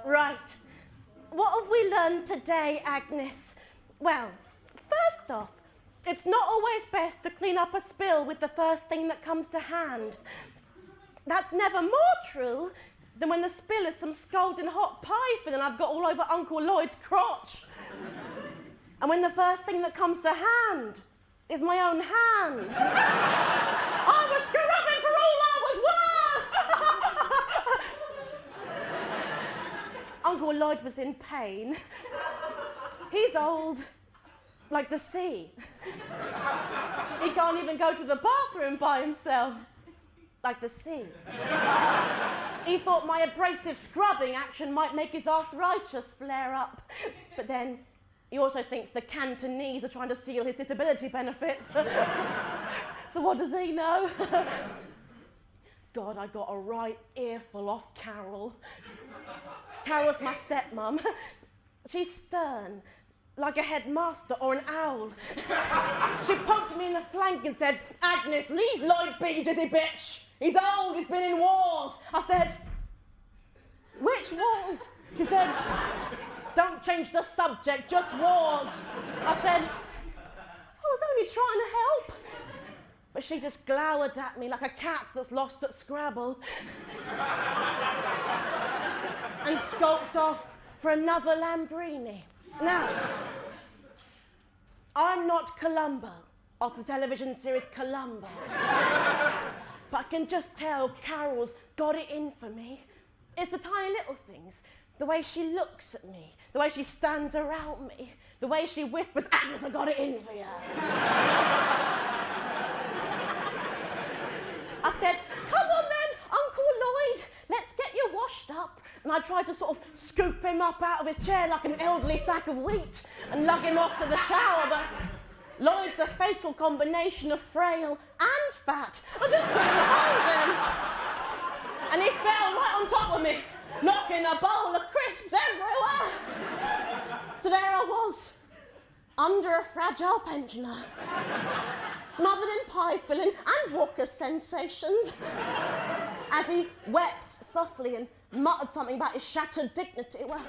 Right. What have we learned today, Agnes? Well, first off, it's not always best to clean up a spill with the first thing that comes to hand. That's never more true than when the spill is some scalding hot pie filling I've got all over Uncle Lloyd's crotch. And when the first thing that comes to hand is my own hand. I was scrubbing for all I was worth! Uncle Lloyd was in pain. He's old, like the sea. He can't even go to the bathroom by himself, like the sea. He thought my abrasive scrubbing action might make his arthritis flare up, but then he also thinks the Cantonese are trying to steal his disability benefits. So what does he know? God, I got a right earful off Carol. Carol's my stepmum. She's stern, like a headmaster or an owl. She poked me in the flank and said, "Agnes, leave Lloyd be, dizzy bitch. He's old, he's been in wars." I said, "Which wars?" She said, "Don't change the subject, just wars." I said, "I was only trying to help." But she just glowered at me like a cat that's lost at Scrabble and skulked off for another Lambrini. Now, I'm not Columbo of the television series Columbo, but I can just tell Carol's got it in for me. It's the tiny little things, the way she looks at me, the way she stands around me, the way she whispers, "Agnes, I got it in for you." I said, "Come on then, Uncle Lloyd, let's get you washed up." And I tried to sort of scoop him up out of his chair like an elderly sack of wheat and lug him off to the shower, but Lloyd's a fatal combination of frail and fat. I just couldn't hold him. And he fell right on top of me, knocking a bowl of crisps everywhere. So there I was, under a fragile pensioner, smothered in pie filling and Walker's sensations, as he wept softly and muttered something about his shattered dignity. Well,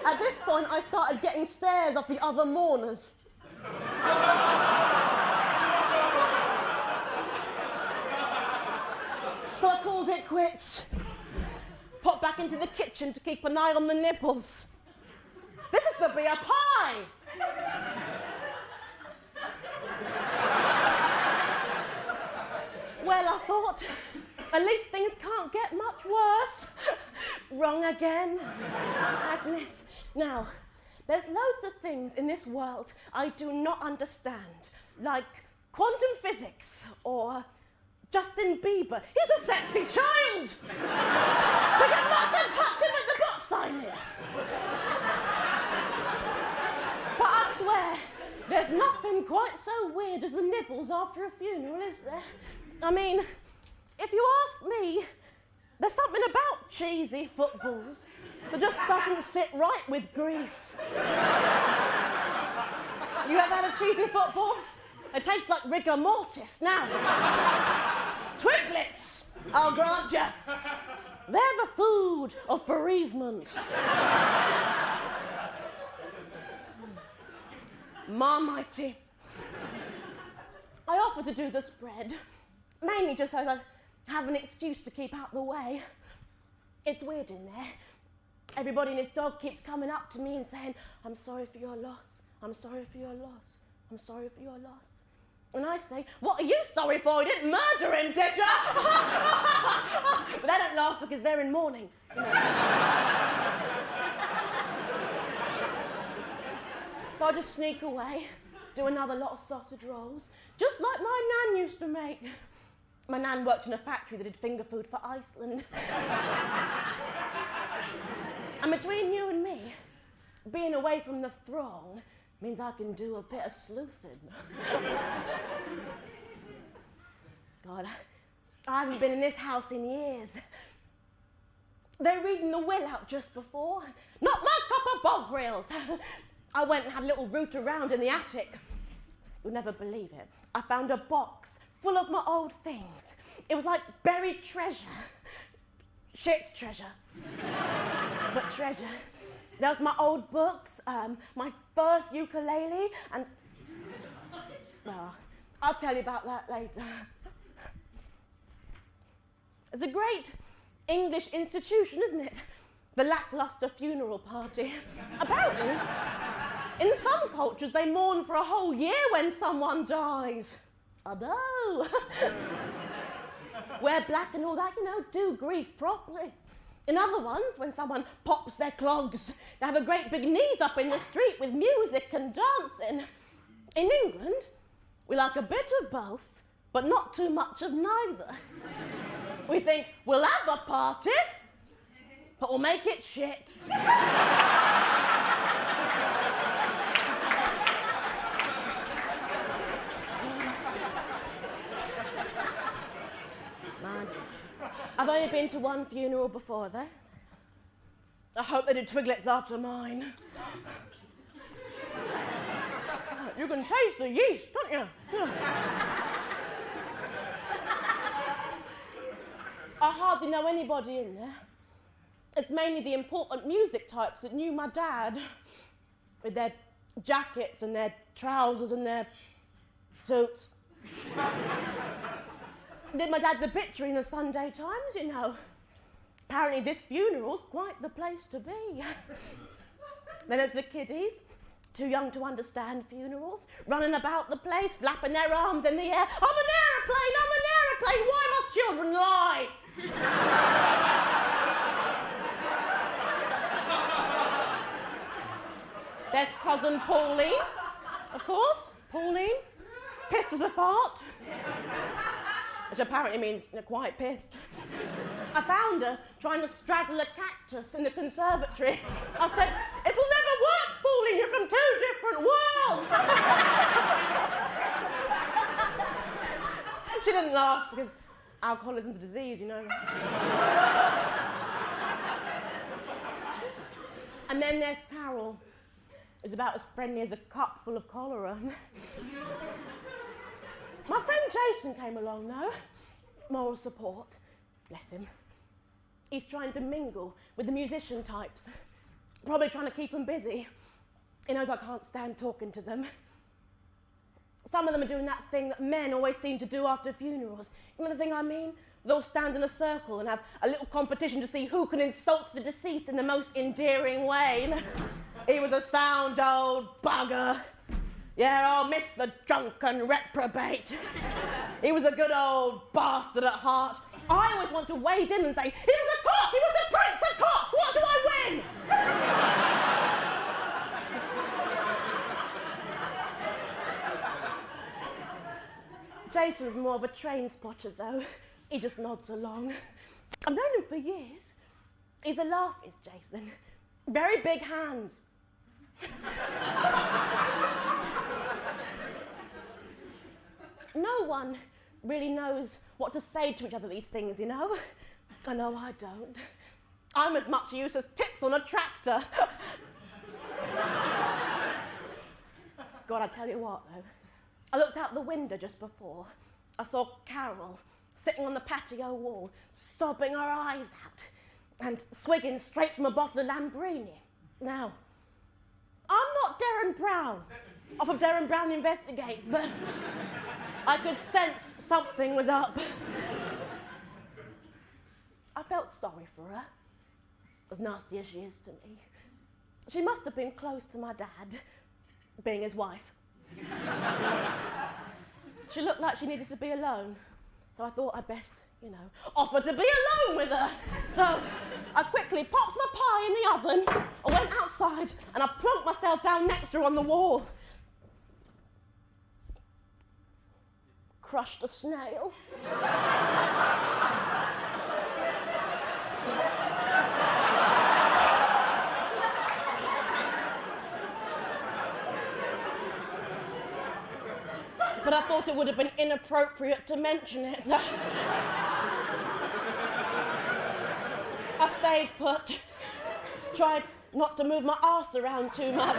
at this point, I started getting stares off the other mourners. So I called it quits. Popped back into the kitchen to keep an eye on the nipples. This is to be a pie! Well, I thought, at least things can't get much worse. Wrong again. Agnes. Now, there's loads of things in this world I do not understand, like quantum physics or Justin Bieber. He's a sexy child. We can lots and touch him at the book signing. But I swear, there's nothing quite so weird as the nibbles after a funeral, is there? I mean, if you ask me, there's something about cheesy footballs that just doesn't sit right with grief. You ever had a cheesy football? It tastes like rigor mortis. Now, Twiglets, I'll grant you. They're the food of bereavement. Marmite. I offered to do the spread, mainly just so that I'd have an excuse to keep out the way. It's weird in there. Everybody and his dog keeps coming up to me and saying, "I'm sorry for your loss, I'm sorry for your loss, I'm sorry for your loss." And I say, "What are you sorry for? You didn't murder him, did you?" But they don't laugh because they're in mourning. You know. So I just sneak away, do another lot of sausage rolls, just like my nan used to make. My nan worked in a factory that did finger food for Iceland. And between you and me, being away from the throng means I can do a bit of sleuthing. God, I haven't been in this house in years. They're reading the will out just before. Not my cup of bovrils. I went and had a little root around in the attic. You'll never believe it. I found a box full of my old things. It was like buried treasure. Shit treasure. But treasure. There was my old books, my first ukulele, and... Well, I'll tell you about that later. It's a great English institution, isn't it? The lackluster funeral party. Apparently, in some cultures, they mourn for a whole year when someone dies. I know. Wear black and all that, you know, do grief properly. In other ones, when someone pops their clogs, they have a great big knees up in the street with music and dancing. In England, we like a bit of both, but not too much of neither. We think, we'll have a party, but we'll make it shit. Mind. I've only been to one funeral before, though. I hope they did Twiglets after mine. You can taste the yeast, can't you? Yeah. I hardly know anybody in there. It's mainly the important music types that knew my dad, with their jackets and their trousers and their suits. Did my dad's obituary in the Sunday Times, you know. Apparently this funeral's quite the place to be. Then there's the kiddies, too young to understand funerals, running about the place, flapping their arms in the air. I'm an aeroplane, why must children lie? There's cousin Pauline, of course, Pauline, pissed as a fart, which apparently means quite pissed. I found her trying to straddle a cactus in the conservatory. I said, it'll never work, Pauline, you're from two different worlds. She didn't laugh because alcoholism's a disease, you know. And then there's Carol, who's about as friendly as a cup full of cholera. My friend Jason came along, though. Moral support, bless him. He's trying to mingle with the musician types, probably trying to keep them busy. He knows I can't stand talking to them. Some of them are doing that thing that men always seem to do after funerals. You know the thing I mean? They'll stand in a circle and have a little competition to see who can insult the deceased in the most endearing way. He was a sound old bugger. Yeah, I'll miss the drunken reprobate. He was a good old bastard at heart. I always want to wade in and say, he was a cock, he was the prince of cocks, what do I win? Jason's more of a train spotter, though. He just nods along. I've known him for years. He's a laugh-ist, Jason. Very big hands. No one really knows what to say to each other these things, you know? I know I don't. I'm as much use as tits on a tractor. God, I tell you what, though. I looked out the window just before. I saw Carol sitting on the patio wall, sobbing her eyes out and swigging straight from a bottle of Lambrini. Now, I'm not Darren Brown, off of Darren Brown Investigates, but I could sense something was up. I felt sorry for her, as nasty as she is to me. She must have been close to my dad, being his wife. She looked like she needed to be alone, so I thought I'd best, you know, offer to be alone with her. So I quickly popped my pie in the oven, I went outside, and I plunked myself down next to her on the wall. Crushed a snail. But I thought it would have been inappropriate to mention it. So I stayed put, tried not to move my arse around too much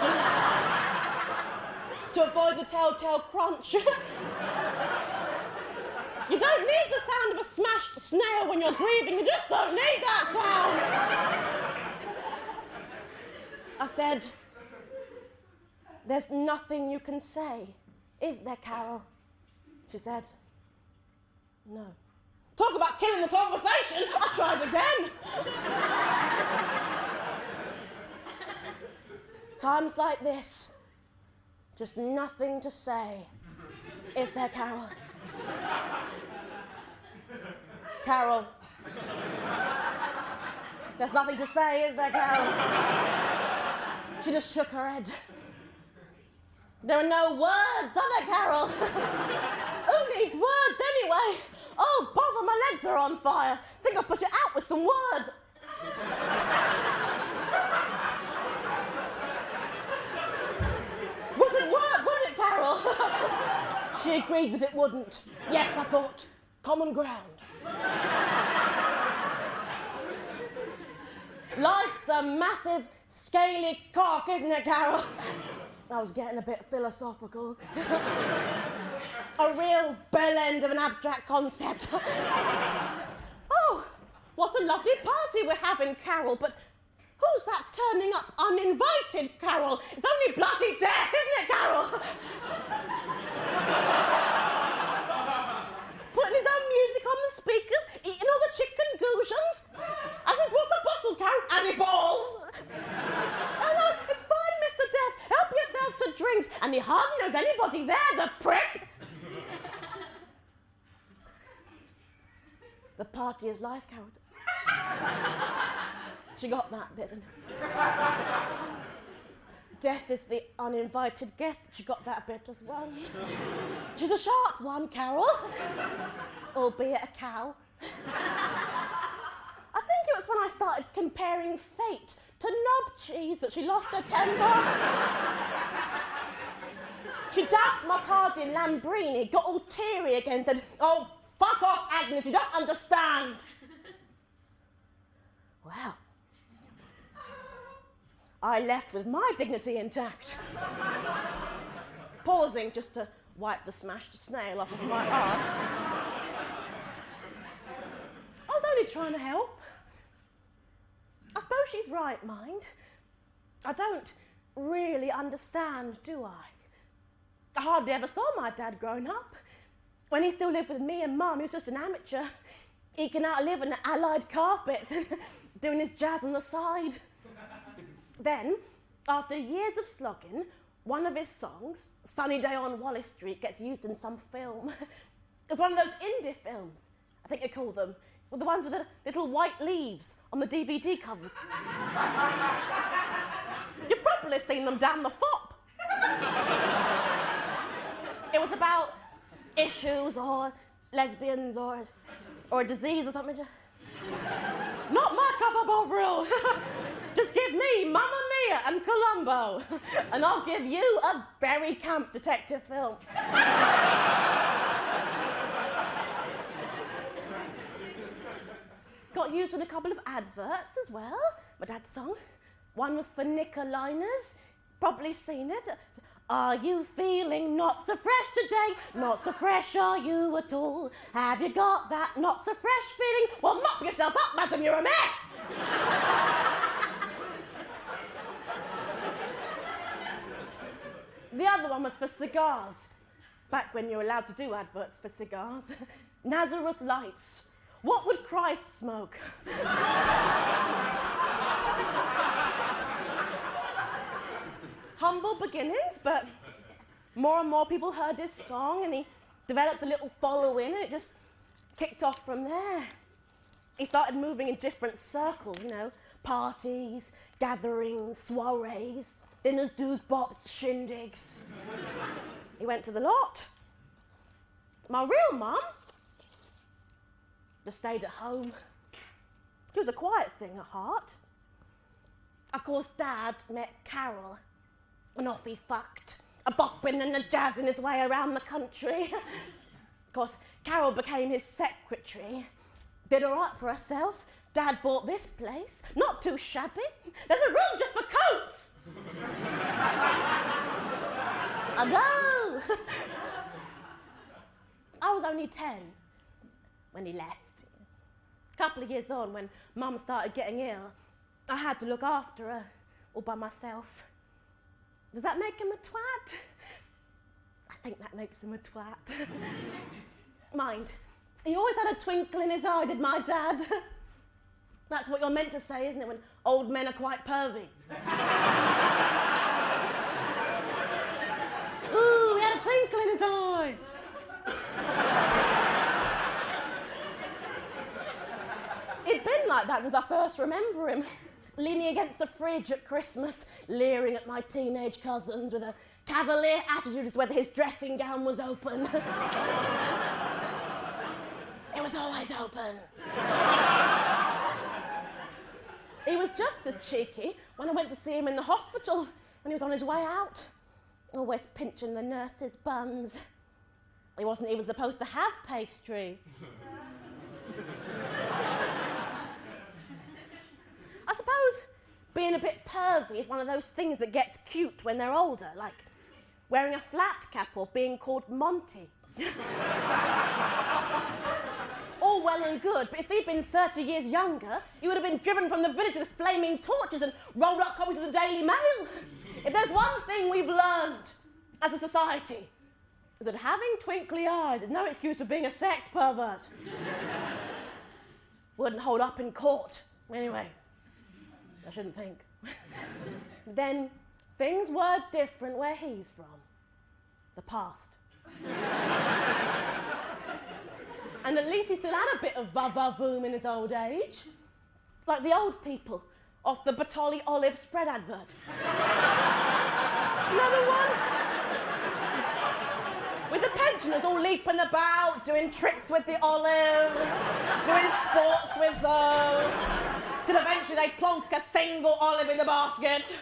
to avoid the telltale crunch. You don't need the sound of a smashed snail when you're grieving. You just don't need that sound. I said, there's nothing you can say, is there, Carol? She said, no. Talk about killing the conversation. I tried again. Times like this, just nothing to say, is there, Carol? Carol. There's nothing to say, is there, Carol? She just shook her head. There are no words, are there, Carol? Who needs words anyway? Oh, bother, my legs are on fire. Think I'll put it out with some words. Wouldn't work, would it, Carol? She agreed that it wouldn't. Yes, I thought. Common ground. Life's a massive, scaly cock, isn't it, Carol? I was getting a bit philosophical. A real bell end of an abstract concept. Oh, what a lovely party we're having, Carol, but who's that turning up uninvited, Carol? It's only bloody death, isn't it, Carol? Putting his own music on the speakers, eating all the chicken goujons. Has he brought a bottle, Carol? Has he balls? Oh, no, it's fine, Mr. Death. Help yourself to drinks. And he hardly knows anybody there, the prick. The party is life, Carol. She got that bit. Death is the uninvited guest. She got that bit as well. She's a sharp one, Carol. Albeit a cow. I think it was when I started comparing fate to knob cheese that she lost her temper. She doused my cards in Lambrini, got all teary again, said, oh, fuck off, Agnes, you don't understand. Well, I left with my dignity intact. Pausing just to wipe the smashed snail off of my arm. I was only trying to help. I suppose she's right, mind. I don't really understand, do I? I hardly ever saw my dad growing up. When he still lived with me and Mum, he was just an amateur, eking out a living at Allied Carpets and doing his jazz on the side. Then, after years of slogging, one of his songs, Sunny Day on Wallace Street, gets used in some film. It's one of those indie films, I think they call them, with the ones with the little white leaves on the DVD covers. You've probably seen them down the FOP. It was about issues or lesbians or a disease or something. Not my cup of Bovril. Just give me Mamma Mia and Columbo, and I'll give you a very camp detective film. Got used in a couple of adverts as well, my dad's song. One was for Nicoliners, probably seen it. Are you feeling not so fresh today? Not so fresh are you at all? Have you got that not so fresh feeling? Well, mop yourself up, madam, you're a mess! The other one was for cigars, back when you were allowed to do adverts for cigars. Nazareth Lights. What would Christ smoke? Humble beginnings, but more and more people heard his song and he developed a little following and it just kicked off from there. He started moving in different circles, you know, parties, gatherings, soirees, dinners, do's, bops, shindigs. He went to the lot. My real mum just stayed at home. She was a quiet thing at heart. Of course, Dad met Carol, and off he fucked, a bopping and a jazzing his way around the country. Of course, Carol became his secretary. Did all right for herself. Dad bought this place, not too shabby. There's a room just for coats. I know. I was only 10 when he left. A couple of years on, when Mum started getting ill, I had to look after her all by myself. Does that make him a twat? I think that makes him a twat. Mind, he always had a twinkle in his eye, did my dad. That's what you're meant to say, isn't it, when old men are quite pervy? Ooh, he had a twinkle in his eye. He'd been like that since I first remember him, leaning against the fridge at Christmas, leering at my teenage cousins with a cavalier attitude as whether his dressing gown was open. It was always open. He was just as cheeky when I went to see him in the hospital when he was on his way out, always pinching the nurses' buns. He wasn't even supposed to have pastry. I suppose being a bit pervy is one of those things that gets cute when they're older, like wearing a flat cap or being called Monty. All well and good, but if he'd been 30 years younger, he would have been driven from the village with flaming torches and rolled up copies of the Daily Mail. If there's one thing we've learned as a society, is that having twinkly eyes is no excuse for being a sex pervert. Wouldn't hold up in court. Anyway, I shouldn't think. Then things were different where he's from. The past. And at least he still had a bit of va-va-voom in his old age. Like the old people off the Batoli olive spread advert. Another one? With the pensioners all leaping about, doing tricks with the olive, doing sports with them, till eventually they plonk a single olive in the basket.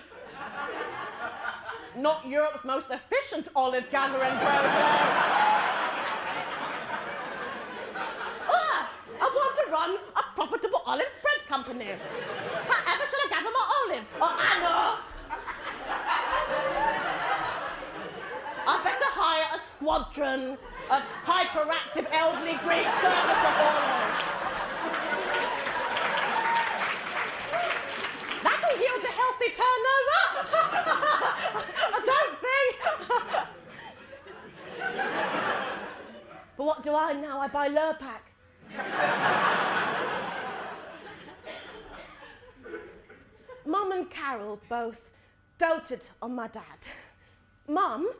Not Europe's most efficient olive gathering process. I want to run a profitable olive spread company. However shall I gather my olives? Oh, I know. I better hire a squadron of hyperactive elderly Greek circus performers. That'll yield a healthy turnover. I don't think. But what do I know? I buy Lurpak. Mum and Carol both doted on my dad. Mum,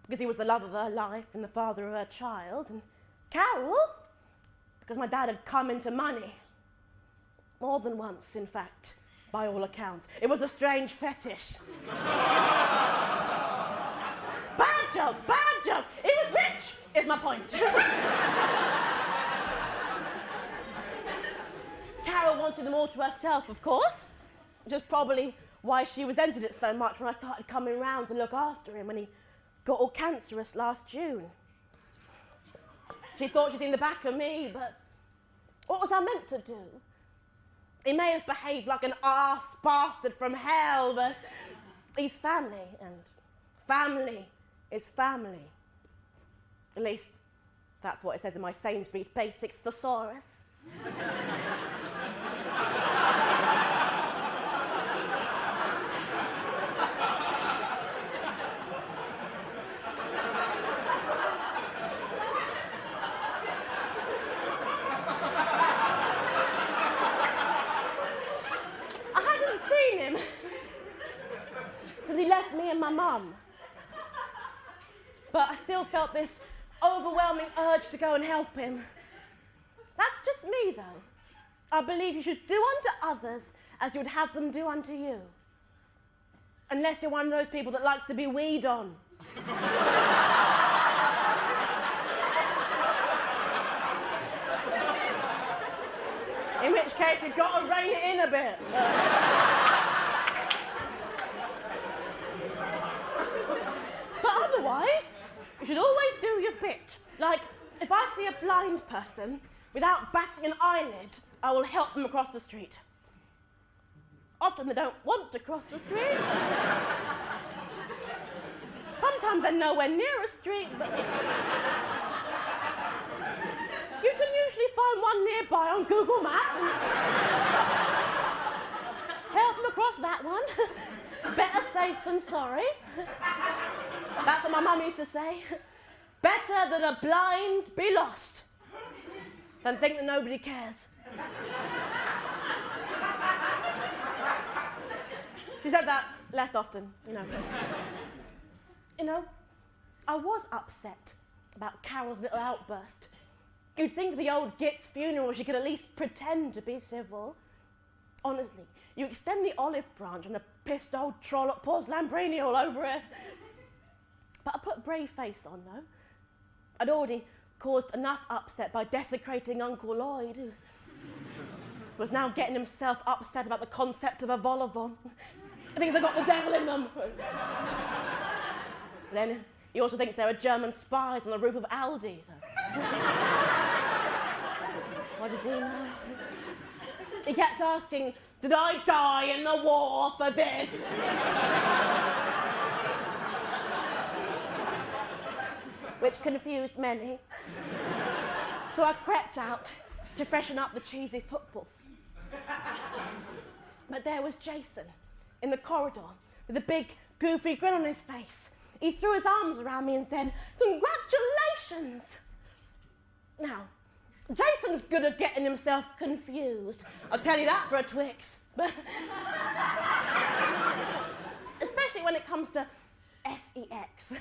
because he was the love of her life and the father of her child, and Carol, because my dad had come into money. More than once, in fact, by all accounts. It was a strange fetish. Bad joke, bad joke. He was rich, is my point. Carol wanted them all to herself, of course, which is probably why she resented it so much when I started coming round to look after him when he got all cancerous last June. She thought she'd seen the back of me, but what was I meant to do? He may have behaved like an arse bastard from hell, but he's family, and family is family. At least, that's what it says in my Sainsbury's Basics thesaurus. Because he left me and my mum. But I still felt this overwhelming urge to go and help him. That's just me, though. I believe you should do unto others as you would have them do unto you. Unless you're one of those people that likes to be weed on. In which case, you've got to rein it in a bit. But otherwise, you should always do your bit. Like, if I see a blind person, without batting an eyelid, I will help them across the street. Often they don't want to cross the street. Sometimes they're nowhere near a street, but you can usually find one nearby on Google Maps and help him across that one. Better safe than sorry. That's what my mum used to say. Better that a blind be lost than think that nobody cares. She said that less often, you know. You know, I was upset about Carol's little outburst. You'd think at the old Git's funeral she could at least pretend to be civil. Honestly, you extend the olive branch and the pissed old trollop pours Lambrini all over it. But I put a brave face on, though. I'd already caused enough upset by desecrating Uncle Lloyd, who was now getting himself upset about the concept of a vol-au-vent. He thinks they've got the devil in them. Then he also thinks there are German spies on the roof of Aldi. So. What does he know? He kept asking, did I die in the war for this? Which confused many. So I crept out to freshen up the cheesy footballs. But there was Jason in the corridor with a big, goofy grin on his face. He threw his arms around me and said, "Congratulations!" Now, Jason's good at getting himself confused. I'll tell you that for a Twix. Especially when it comes to SEX.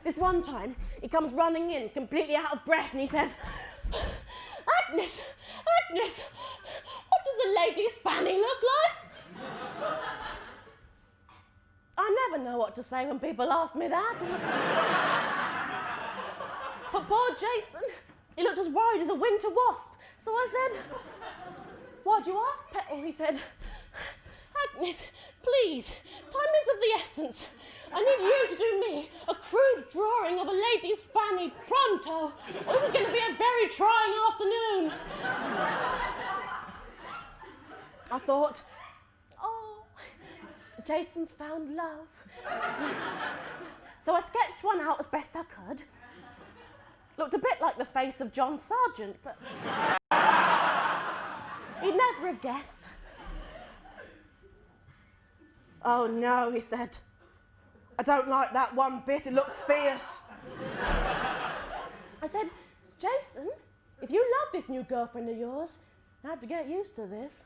This one time, he comes running in, completely out of breath, and he says, Agnes, what does a lady's fanny look like? I never know what to say when people ask me that. But poor Jason, he looked as worried as a winter wasp. So I said, "Why do you ask, Petal?" He said, "Agnes, please, time is of the essence. I need you to do me a crude drawing of a lady's fanny pronto. This is going to be a very trying afternoon." I thought, oh, Jason's found love. So I sketched one out as best I could. Looked a bit like the face of John Sargent, but he'd never have guessed. "Oh no," he said. "I don't like that one bit, it looks fierce." I said, "Jason, if you love this new girlfriend of yours, you have to get used to this."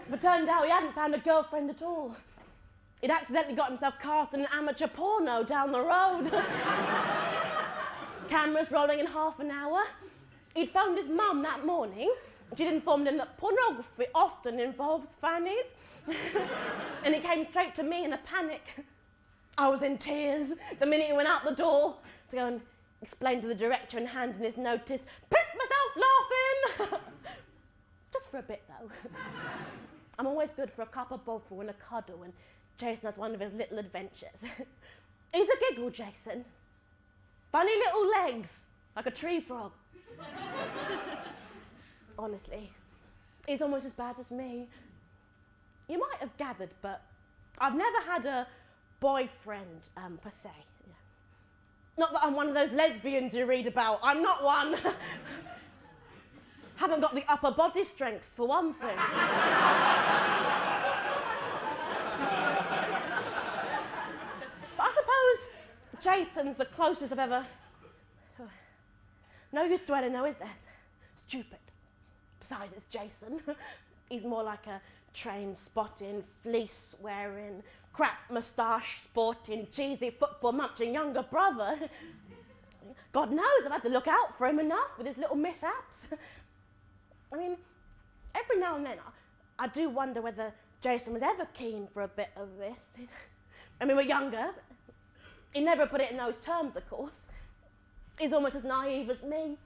But turned out he hadn't found a girlfriend at all. He'd accidentally got himself cast in an amateur porno down the road. Cameras rolling in half an hour. He'd phoned his mum that morning. She'd informed him that pornography often involves fannies. And he came straight to me in a panic. I was in tears the minute he went out the door to go and explain to the director and hand in his notice. Pissed myself laughing! Just for a bit, though. I'm always good for a cup of bottle and a cuddle when Jason has one of his little adventures. He's a giggle, Jason. Funny little legs, like a tree frog. Honestly, he's almost as bad as me. You might have gathered, but I've never had a boyfriend, per se. Not that I'm one of those lesbians you read about. I'm not one. Haven't got the upper body strength, for one thing. But I suppose Jason's the closest I've ever... No use dwelling, though, is there? Stupid. Besides, it's Jason. He's more like a train-spotting, fleece-wearing, crap moustache-sporting, cheesy football-munching younger brother. God knows I've had to look out for him enough with his little mishaps. I mean, every now and then I do wonder whether Jason was ever keen for a bit of this. I mean, we're younger. He never put it in those terms, of course. He's almost as naive as me.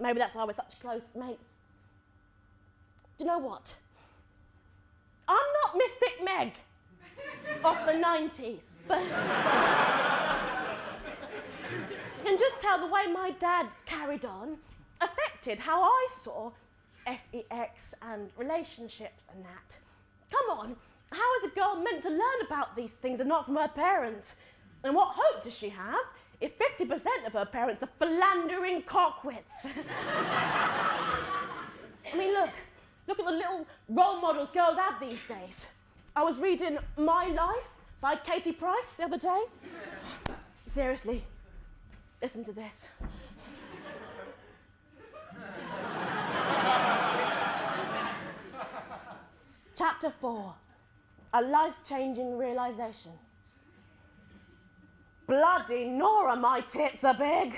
Maybe that's why we're such close mates. Do you know what? I'm not Mystic Meg of the 90s, but you can just tell the way my dad carried on affected how I saw SEX and relationships and that. Come on, how is a girl meant to learn about these things and not from her parents? And what hope does she have if 50% of her parents are philandering cockwits. I mean, look at the little role models girls have these days. I was reading My Life by Katie Price the other day. Seriously, listen to this. Chapter 4, a life-changing realisation. Bloody Nora, my tits are big.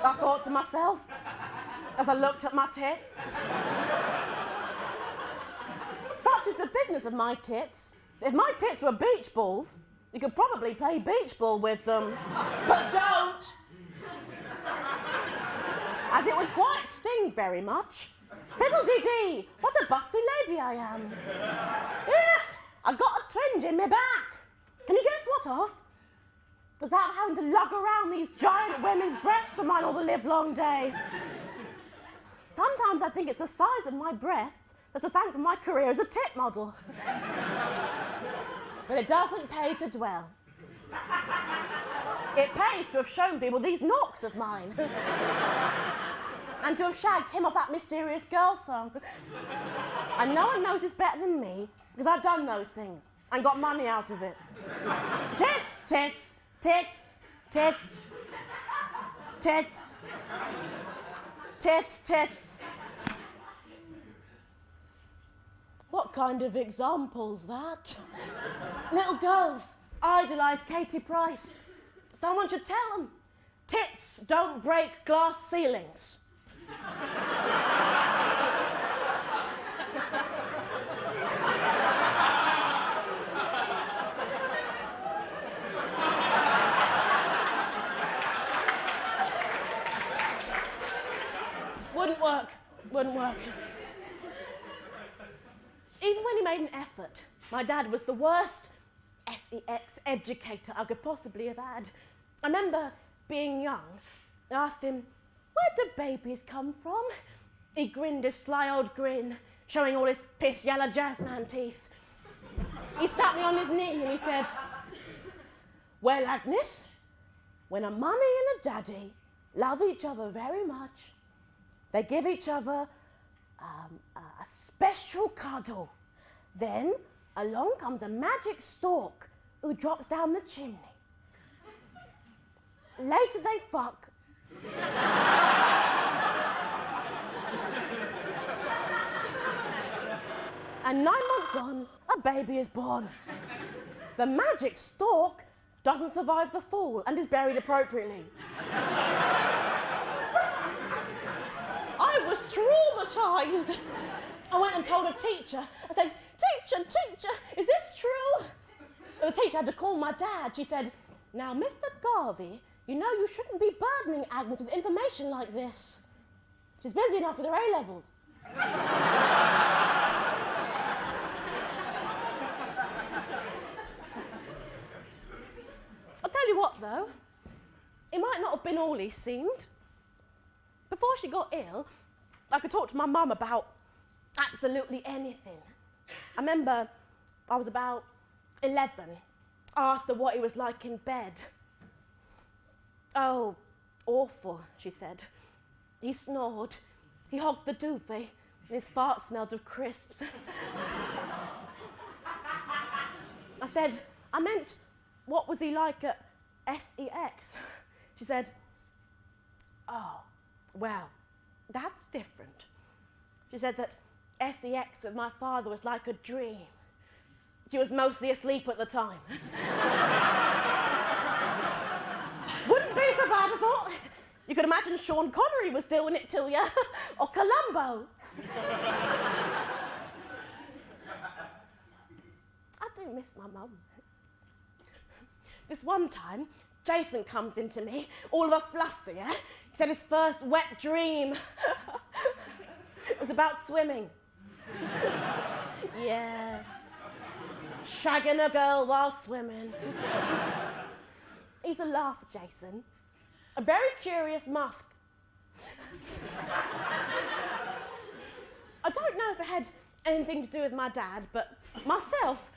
I thought to myself as I looked at my tits. Such is the bigness of my tits. If my tits were beach balls, you could probably play beach ball with them. But don't! As it would quite sting very much. Fiddle-dee-dee, what a busty lady I am. Ugh, I got a twinge in my back. Can you guess what of? Without having to lug around these giant women's breasts of mine all the livelong day. Sometimes I think it's the size of my breasts that's a thank for my career as a tit model. But it doesn't pay to dwell. It pays to have shown people these knocks of mine. And to have shagged him off that Mysterious Girl song. And no one knows this better than me, because I've done those things and got money out of it. Tits, tits, tits, tits, tits, tits, tits. What kind of example's that? Little girls idolise Katie Price. Someone should tell them, tits don't break glass ceilings. Wouldn't work. Even when he made an effort, my dad was the worst SEX educator I could possibly have had. I remember being young, I asked him, where do babies come from? He grinned his sly old grin, showing all his piss yellow jazzman teeth. He slapped me on his knee and he said, well, Agnes, when a mummy and a daddy love each other very much, they give each other a special cuddle. Then along comes a magic stork who drops down the chimney. Later they fuck. And 9 months on, a baby is born. The magic stork doesn't survive the fall and is buried appropriately. I was traumatised. I went and told a teacher. I said, teacher, is this true? The teacher had to call my dad. She said, now, Mr. Garvey, you know you shouldn't be burdening Agnes with information like this. She's busy enough with her A-levels. I'll tell you what, though. It might not have been all he seemed. Before she got ill, I could talk to my mum about absolutely anything. I remember I was about 11. I asked her what he was like in bed. Oh, awful, she said. He snored. He hogged the duvet, and his fart smelled of crisps. I said, I meant, what was he like at SEX? She said, oh, well, that's different. She said that SEX with my father was like a dream. She was mostly asleep at the time. Wouldn't be so bad, I thought. You could imagine Sean Connery was doing it to you, or Columbo. I do miss my mum. This one time, Jason comes into me, all of a fluster, yeah? He said his first wet dream. It was about swimming. Yeah. Shagging a girl while swimming. He's a laugher, Jason. A very curious musk. I don't know if it had anything to do with my dad, but myself,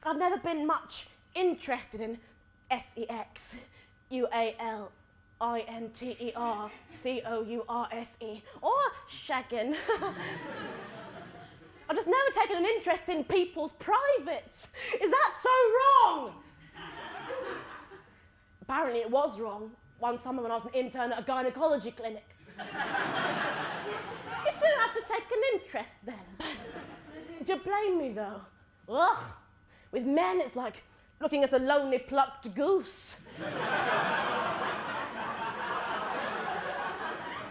I've never been much interested in SEXUALINTERCOURSE or shagging. I've just never taken an interest in people's privates. Is that so wrong? Apparently it was wrong one summer when I was an intern at a gynecology clinic. You do have to take an interest then, but do you blame me though? Ugh. With men it's like looking at a lonely plucked goose.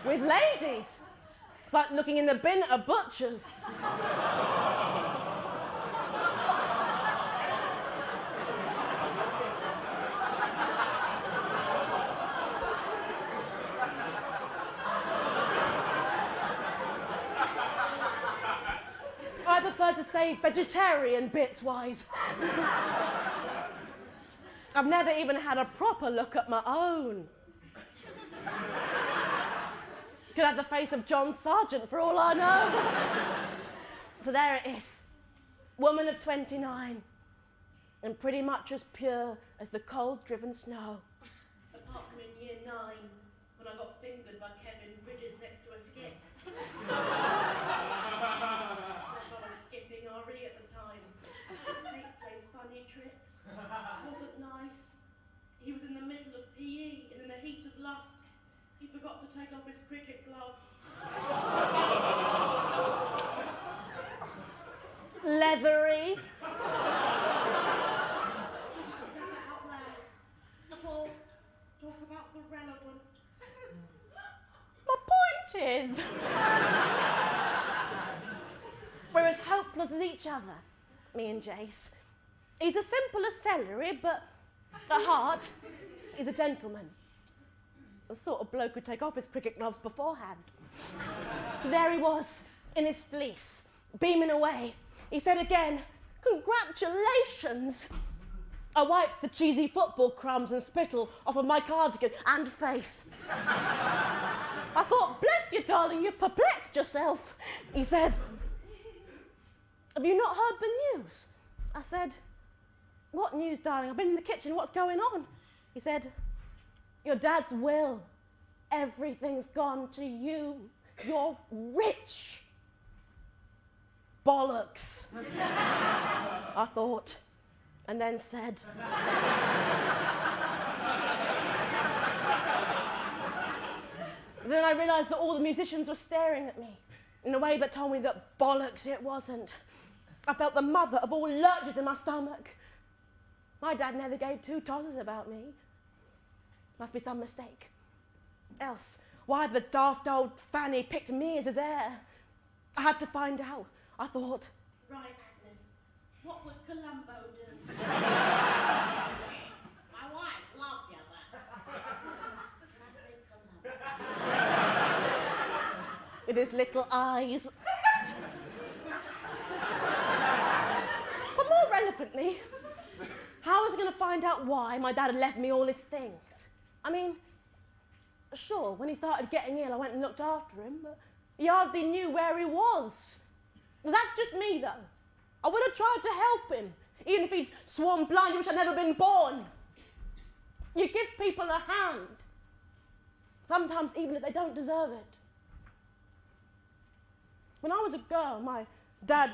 With ladies, it's like looking in the bin at a butcher's. I prefer to stay vegetarian bits-wise. I've never even had a proper look at my own. Could have the face of John Sargent for all I know. So there it is. Woman of 29. And pretty much as pure as the cold-driven snow. Apart from in year 9, when I got fingered by Kevin Bridges next to a skip. I was skipping RE at the time. Kate plays funny tricks. Wasn't nice. He was in the middle of PE, and in the heat of lust, he forgot to take off his cricket gloves. Leathery. Out loud. Paul, talk about the relevant. My point is, we're as hopeless as each other, me and Jace. He's as simple as celery, but at heart, he's a gentleman. The sort of bloke who'd take off his cricket gloves beforehand. So there he was, in his fleece, beaming away. He said again, "Congratulations." I wiped the cheesy football crumbs and spittle off of my cardigan and face. I thought, "Bless you, darling, you've perplexed yourself." He said, "Have you not heard the news?" I said, "What news, darling? I've been in the kitchen, what's going on?" He said, "Your dad's will. Everything's gone to you. You're rich." Bollocks. I thought, and then said, Then I realised that all the musicians were staring at me in a way that told me that bollocks it wasn't. I felt the mother of all lurches in my stomach. My dad never gave two tosses about me. Must be some mistake. Else, why the daft old fanny picked me as his heir? I had to find out. I thought, right, Agnes, what would Columbo do? My wife loves you, but with his little eyes. But more relevantly, how was I going to find out why my dad had left me all his things? I mean, sure, when he started getting ill, I went and looked after him, but he hardly knew where he was. Well, that's just me, though. I would have tried to help him, even if he'd sworn blind, which I'd never been born. You give people a hand, sometimes even if they don't deserve it. When I was a girl, my dad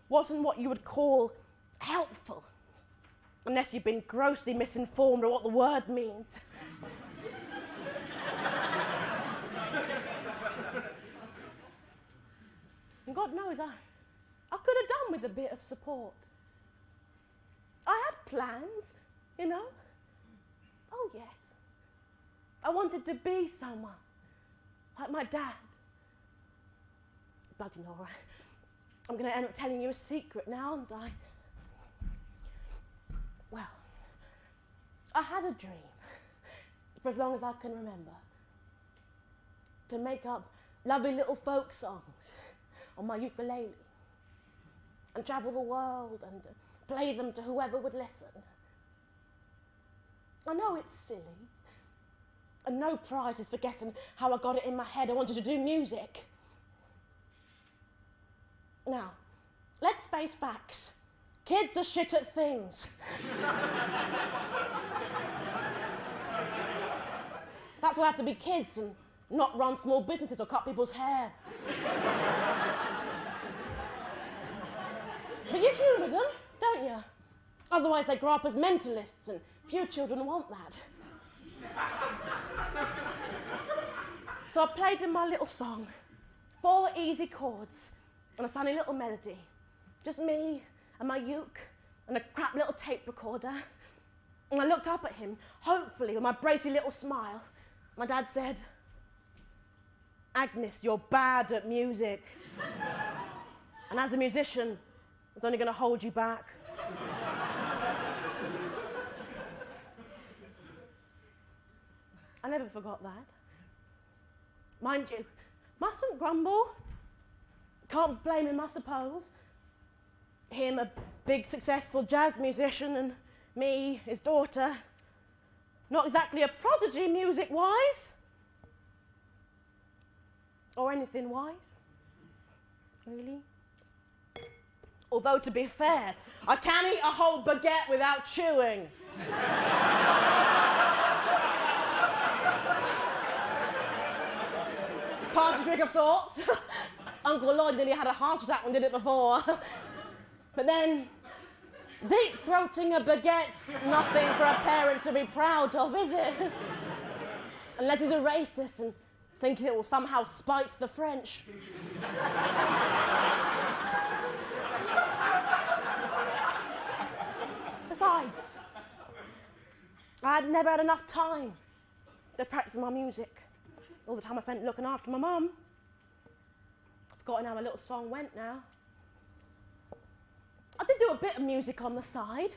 wasn't what you would call helpful, unless you've been grossly misinformed or what the word means. And God knows, I could have done with a bit of support. I had plans, you know. Oh, yes. I wanted to be someone, like my dad. Bloody Nora, I'm going to end up telling you a secret now, aren't I? Well, I had a dream, for as long as I can remember, to make up lovely little folk songs on my ukulele and travel the world and play them to whoever would listen. I know it's silly, and no prizes for guessing how I got it in my head I wanted to do music. Now, let's face facts. Kids are shit at things. That's why I have to be kids and not run small businesses or cut people's hair. But you humour them, don't you? Otherwise they grow up as mentalists, and few children want that. So I played in my little song, 4 easy chords and a sunny little melody. Just me and my uke and a crap little tape recorder. And I looked up at him, hopefully with my bracy little smile. My dad said, "Agnes, you're bad at music. And as a musician, it's only going to hold you back." I never forgot that. Mind you, mustn't grumble. Can't blame him, I suppose. Him, a big, successful jazz musician, and me, his daughter. Not exactly a prodigy music-wise. Or anything wise. Really. Although, to be fair, I can eat a whole baguette without chewing. Party trick of sorts. Uncle Lloyd nearly had a heart attack when he did it before. But then, deep-throating a baguette's nothing for a parent to be proud of, is it? Unless he's a racist and thinks it will somehow spite the French. Besides, I had never had enough time to practice my music. All the time I spent looking after my mum. I've forgotten how my little song went now. I did do a bit of music on the side.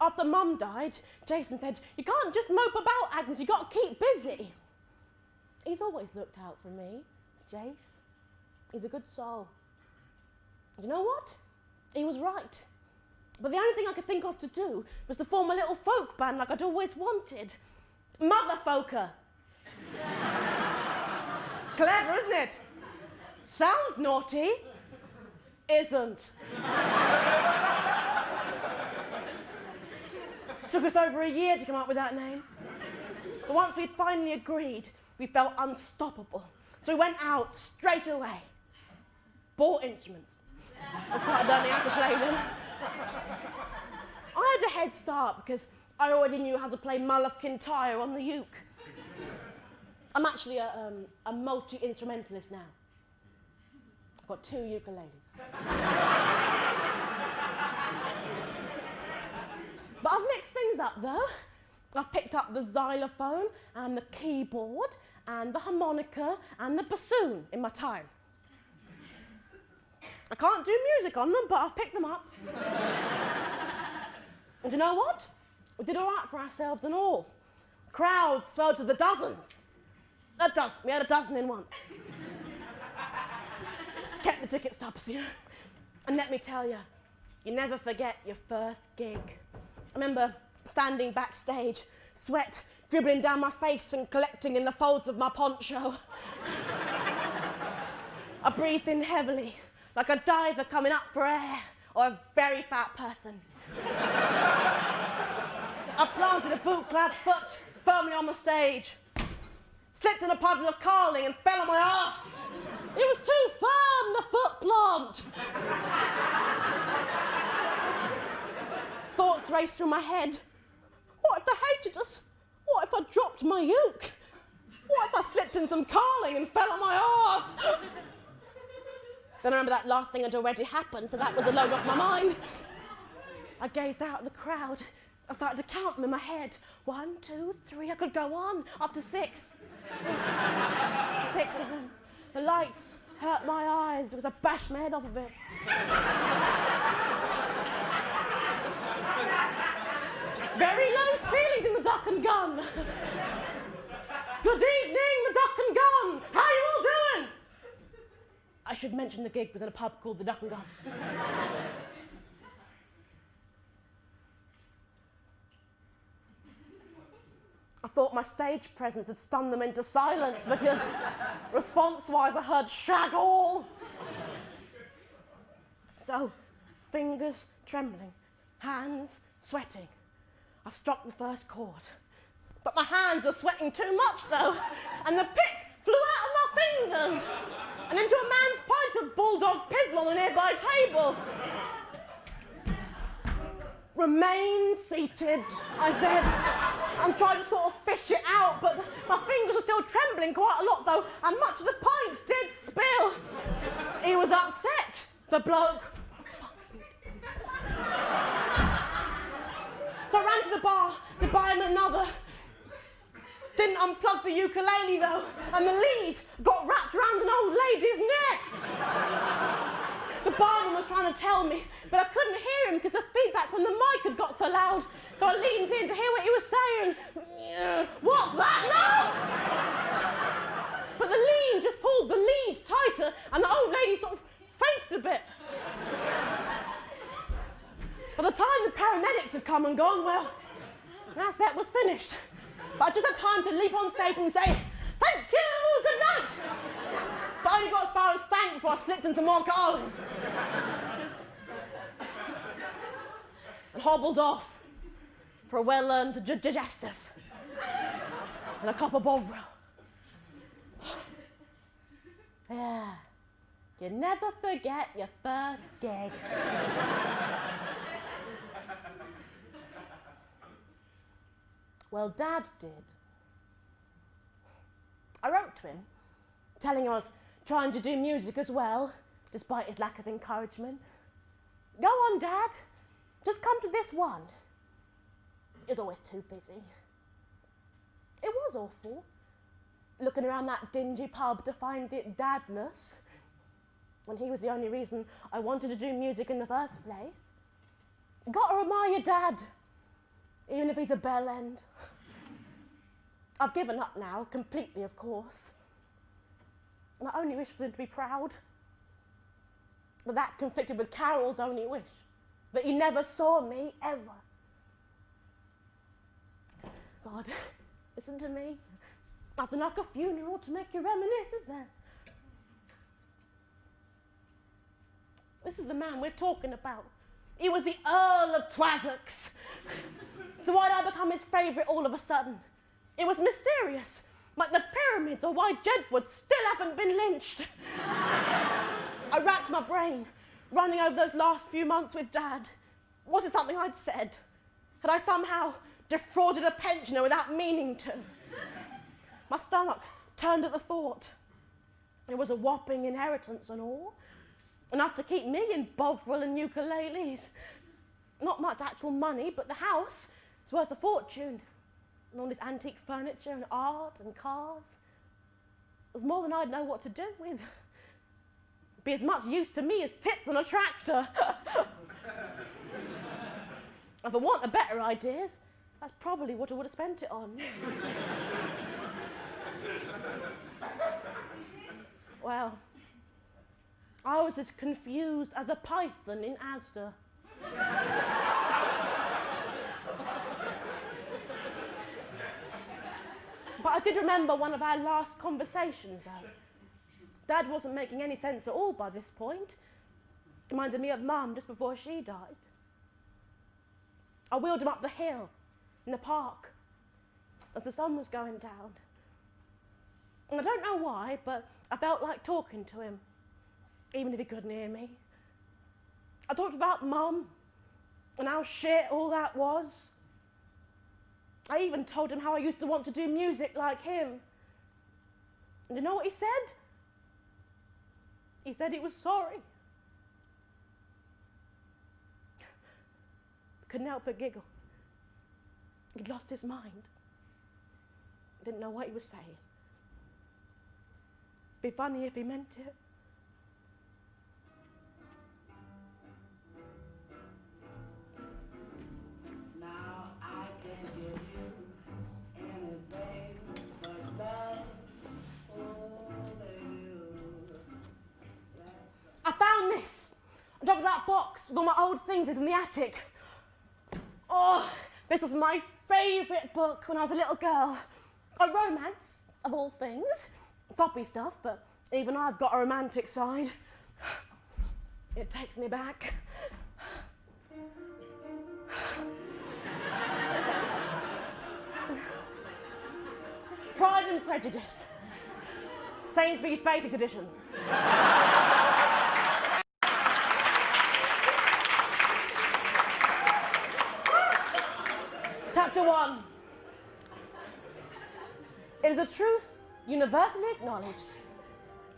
After Mum died, Jason said, "You can't just mope about, Agnes, you've got to keep busy." He's always looked out for me, it's Jace. He's a good soul. You know what? He was right. But the only thing I could think of to do was to form a little folk band like I'd always wanted. Motherfolker. Clever, isn't it? Sounds naughty. Isn't. Took us over a year to come up with that name. But once we'd finally agreed, we felt unstoppable. So we went out straight away. Bought instruments. That's why I don't have to play them. I had a head start because I already knew how to play Mullach Kintyre on the uke. I'm actually a multi-instrumentalist now. I've got 2 ukuleles. But I've mixed things up though. I've picked up the xylophone and the keyboard and the harmonica and the bassoon in my time. I can't do music on them, but I've picked them up. And you know what? We did all right for ourselves and all. Crowds swelled to the dozens. A dozen. We had a dozen in once. Kept the ticket stubs, you know. And let me tell you, you never forget your first gig. I remember standing backstage, sweat dribbling down my face and collecting in the folds of my poncho. I breathed in heavily, like a diver coming up for air, or a very fat person. I planted a boot-clad foot firmly on the stage, slipped in a puddle of carling and fell on my arse. It was too firm, the foot plant. Thoughts raced through my head. What if they hated us? What if I dropped my uke? What if I slipped in some carling and fell on my arse? Then I remember that last thing had already happened, so that was a load off my mind. I gazed out at the crowd. I started to count them in my head. 1, 2, 3, I could go on, up to 6. Yes. 6 of them. The lights hurt my eyes because I bashed my head off of it. Very low ceilings in the Duck and Gun. Good evening, the Duck and Gun. How are you all doing? I should mention the gig was in a pub called the Duck and Gun. I thought my stage presence had stunned them into silence because response-wise I heard shag all. So, fingers trembling, hands sweating. I struck the first chord. But my hands were sweating too much, though, and the pick flew out of my fingers and into a man's pint of bulldog pizzle on a nearby table. Remain seated, I said, and tried to sort of fish it out, but my fingers were still trembling quite a lot, though, and much of the pint did spill. He was upset, the bloke. So I ran to the bar to buy him another. Didn't unplug the ukulele, though, and the lead got wrapped around an old lady's neck. The barman was trying to tell me, but I couldn't hear him because the feedback from the mic had got so loud. So I leaned in to hear what he was saying. What's that now? But the lean just pulled the lead tighter, and the old lady sort of fainted a bit. By the time the paramedics had come and gone, well, that set was finished. But I just had time to leap on stage and say, "Thank you, good night." But I only got as far as thank before I slipped in some more Carlin. And hobbled off for a well-earned digestive and a cup of Bovril. Yeah, you never forget your first gig. Well, Dad did. I wrote to him, telling him I was trying to do music as well, despite his lack of encouragement. Go on, Dad. Just come to this one. He was always too busy. It was awful, looking around that dingy pub to find it dadless, when he was the only reason I wanted to do music in the first place. Gotta admire your dad, even if he's a bell end. I've given up now, completely, of course. And I only wish for him to be proud. But that conflicted with Carol's only wish, that he never saw me, ever. God, listen to me. Nothing like a funeral to make you reminisce, is there? This is the man we're talking about. He was the Earl of Twazzocks. So why did I become his favourite all of a sudden? It was mysterious, like the pyramids or why Jedward still haven't been lynched. I racked my brain, running over those last few months with Dad. Was it something I'd said? Had I somehow defrauded a pensioner without meaning to? My stomach turned at the thought. It was a whopping inheritance and all, enough to keep me in Bovril and ukuleles. Not much actual money, but the house is worth a fortune. And all this antique furniture and art and cars. It was more than I'd know what to do with. Be as much use to me as tits on a tractor. If I want a better ideas, that's probably what I would have spent it on. Well, I was as confused as a python in Asda. But I did remember one of our last conversations, though. Dad wasn't making any sense at all by this point. Reminded me of Mum just before she died. I wheeled him up the hill in the park as the sun was going down. And I don't know why, but I felt like talking to him, even if he couldn't hear me. I talked about Mum and how shit all that was. I even told him how I used to want to do music like him. And you know what he said? He said he was sorry. Couldn't help but giggle. He'd lost his mind. Didn't know what he was saying. Be funny if he meant it. I found this on top of that box with all my old things in from the attic. Oh, this was my favourite book when I was a little girl. A romance, of all things. Soppy stuff, but even I've got a romantic side. It takes me back. Pride and Prejudice. Sainsbury's Basics Edition. Chapter 1. It is a truth universally acknowledged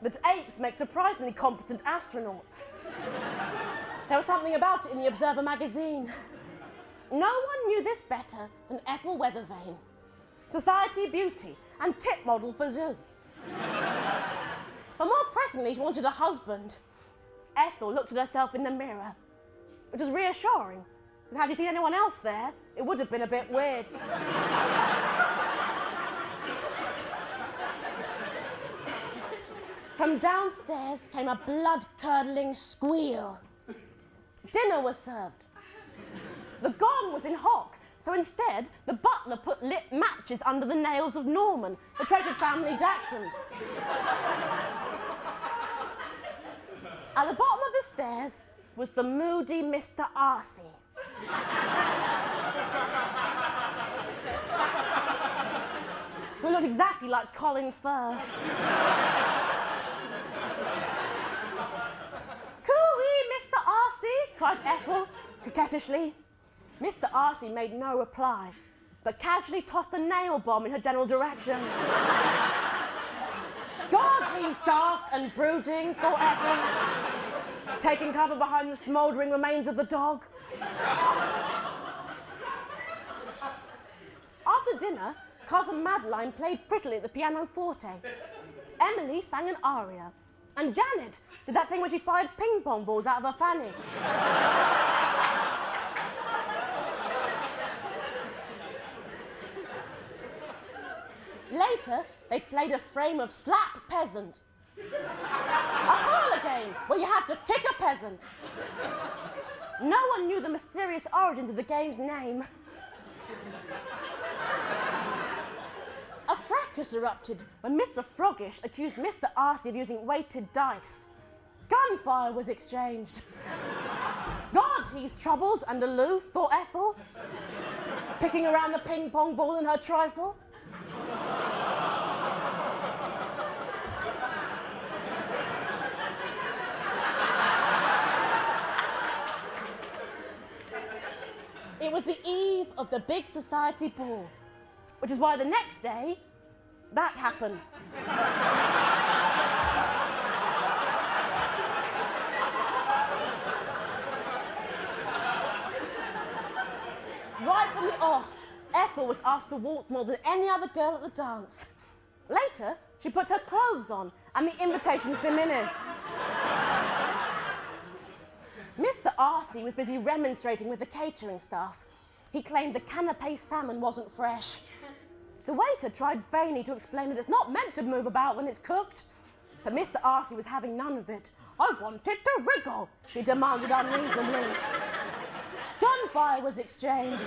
that apes make surprisingly competent astronauts. There was something about it in the Observer magazine. No one knew this better than Ethel Weathervane, society beauty and tip model for Zoo. But more pressingly, she wanted a husband. Ethel looked at herself in the mirror, which was reassuring, because had you seen anyone else there, it would have been a bit weird. From downstairs came a blood-curdling squeal. Dinner was served. The gong was in hock, so instead, the butler put lit matches under the nails of Norman, the treasured family dachshund. At the bottom of the stairs was the moody Mr. Arcee. Who looked exactly like Colin Firth. "Coo-wee, Mr. Arcee," cried Ethel, coquettishly. Mr. Arcee made no reply, but casually tossed a nail bomb in her general direction. God, he's dark and brooding, thought Ethel, taking cover behind the smouldering remains of the dog. After dinner, Cousin Madeline played prettily at the pianoforte. Emily sang an aria, and Janet did that thing where she fired ping-pong balls out of her fanny. Later, they played a frame of Slap Peasant, a parlour game where you had to kick a peasant. No one knew the mysterious origins of the game's name. A fracas erupted when Mr. Froggish accused Mr. Arcee of using weighted dice. Gunfire was exchanged. God, he's troubled and aloof, thought Ethel, picking around the ping-pong ball in her trifle. It was the eve of the big society ball, which is why the next day, that happened. Right from the off, Ethel was asked to waltz more than any other girl at the dance. Later, she put her clothes on, and the invitations diminished. Mr. Arcee was busy remonstrating with the catering staff. He claimed the canapé salmon wasn't fresh. The waiter tried vainly to explain that it's not meant to move about when it's cooked. But Mr. Arcee was having none of it. "I want it to wriggle," he demanded unreasonably. Gunfire was exchanged.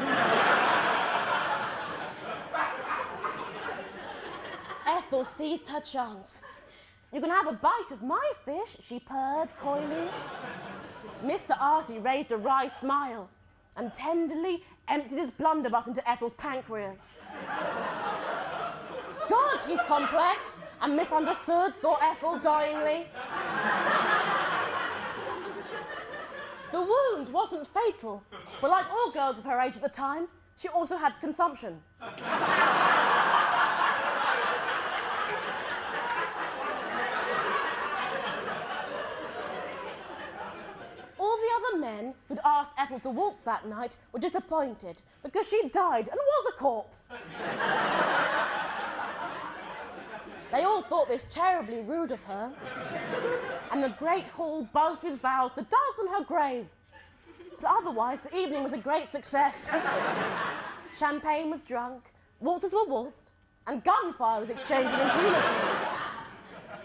Ethel seized her chance. "You can have a bite of my fish," she purred coyly. Mr. Arcee raised a wry smile and tenderly emptied his blunderbuss into Ethel's pancreas. God, he's complex and misunderstood, thought Ethel doggedly. The wound wasn't fatal, but like all girls of her age at the time, she also had consumption. All the other men who'd asked Ethel to waltz that night were disappointed because she died and was a corpse. They all thought this terribly rude of her, and the great hall buzzed with vows to dance on her grave. But otherwise, the evening was a great success. Champagne was drunk, waltzes were waltzed, and gunfire was exchanged with impunity.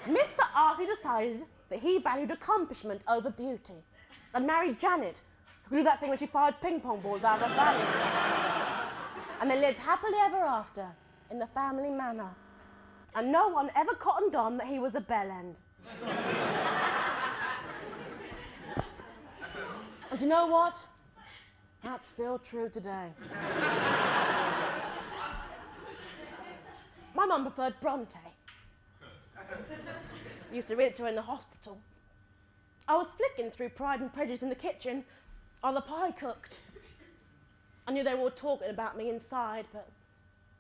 Mr. Arcee decided that he valued accomplishment over beauty, and married Janet, who could do that thing when she fired ping-pong balls out of her fanny. And they lived happily ever after in the family manor. And no one ever cottoned on that he was a bellend. And you know what? That's still true today. My mum preferred Bronte. Used to read it to her in the hospital. I was flicking through Pride and Prejudice in the kitchen while the pie cooked. I knew they were all talking about me inside, but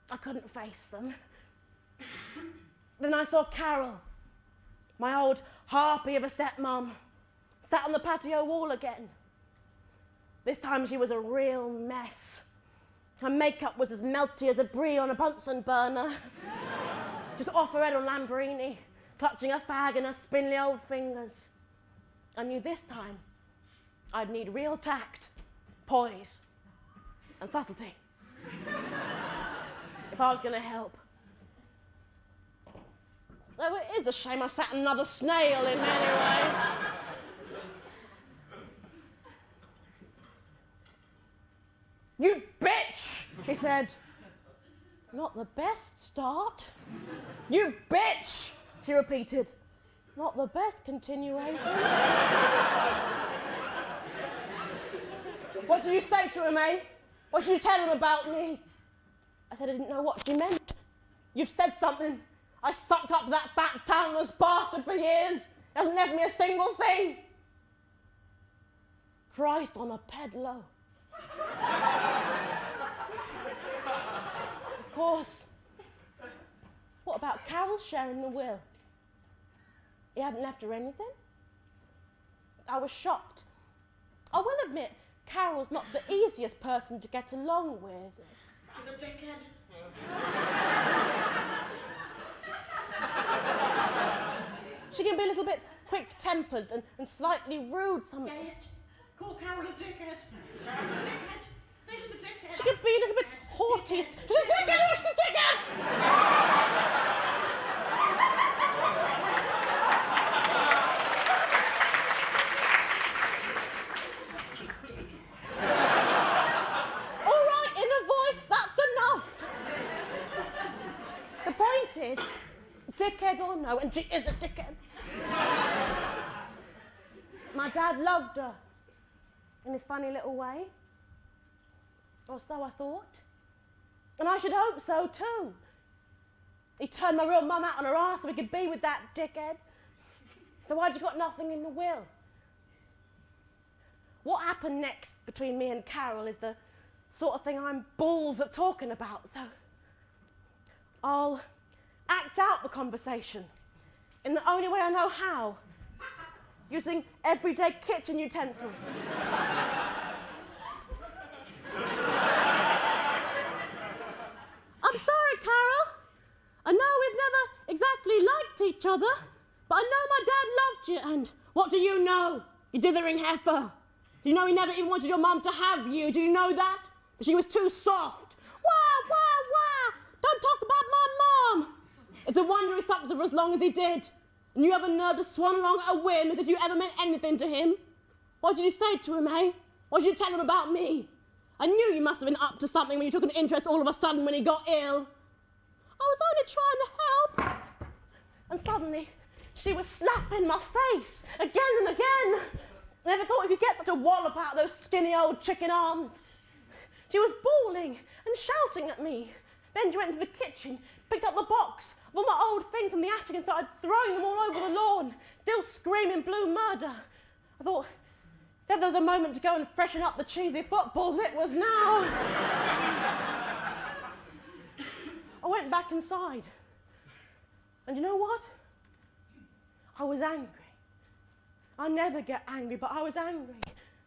I couldn't face them. Then I saw Carol, my old harpy of a stepmom, sat on the patio wall again. This time she was a real mess. Her makeup was as melty as a brie on a Bunsen burner. Just off her head on Lamborghini, clutching a fag in her spindly old fingers. I knew this time I'd need real tact, poise, and subtlety if I was going to help. So it is a shame I sat another snail in anyway. You bitch, she said. Not the best start. You bitch, she repeated. Not the best continuation. What did you say to him, eh? What did you tell him about me? I said I didn't know what she meant. You've said something. I sucked up that fat, talentless bastard for years. He hasn't left me a single thing. Christ on a pedalo. Of course. What about Carol sharing the will? He hadn't left her anything? I was shocked. I will admit, Carol's not the easiest person to get along with. He's a dickhead. She can be a little bit quick-tempered and slightly rude sometimes. Say it. Call Carol a dickhead. Carol's a dickhead. Say she's a dickhead. She can be a little bit haughty. She's a dickhead! Oh, she's a dickhead! All right, in a voice, that's enough. The point is, dickhead or no, and she is a dickhead. My dad loved her in his funny little way. Or so I thought. And I should hope so too. He turned my real mum out on her arse so we could be with that dickhead. So why'd you got nothing in the will? What happened next between me and Carol is the sort of thing I'm balls at talking about, so I'll act out the conversation in the only way I know how, using everyday kitchen utensils. I'm sorry, Carol. I know we've never exactly liked each other, but I know my dad loved you, and what do you know, you dithering heifer? Do you know he never even wanted your mum to have you? Do you know that? But she was too soft. Wah, wah, wah! Don't talk about my mum! It's a wonder he stuck with her for as long as he did. And you have a nerve to swan along at a whim as if you ever meant anything to him. What did you say to him, eh? What did you tell him about me? I knew you must have been up to something when you took an interest all of a sudden when he got ill. I was only trying to help. And suddenly, she was slapping my face again and again. I never thought you could get such a wallop out of those skinny old chicken arms. She was bawling and shouting at me. Then she went into the kitchen, picked up the box of all my old things from the attic and started throwing them all over the lawn, still screaming blue murder. I thought, if there was a moment to go and freshen up the cheesy footballs, it was now. I went back inside. And you know what? I was angry. I never get angry, but I was angry.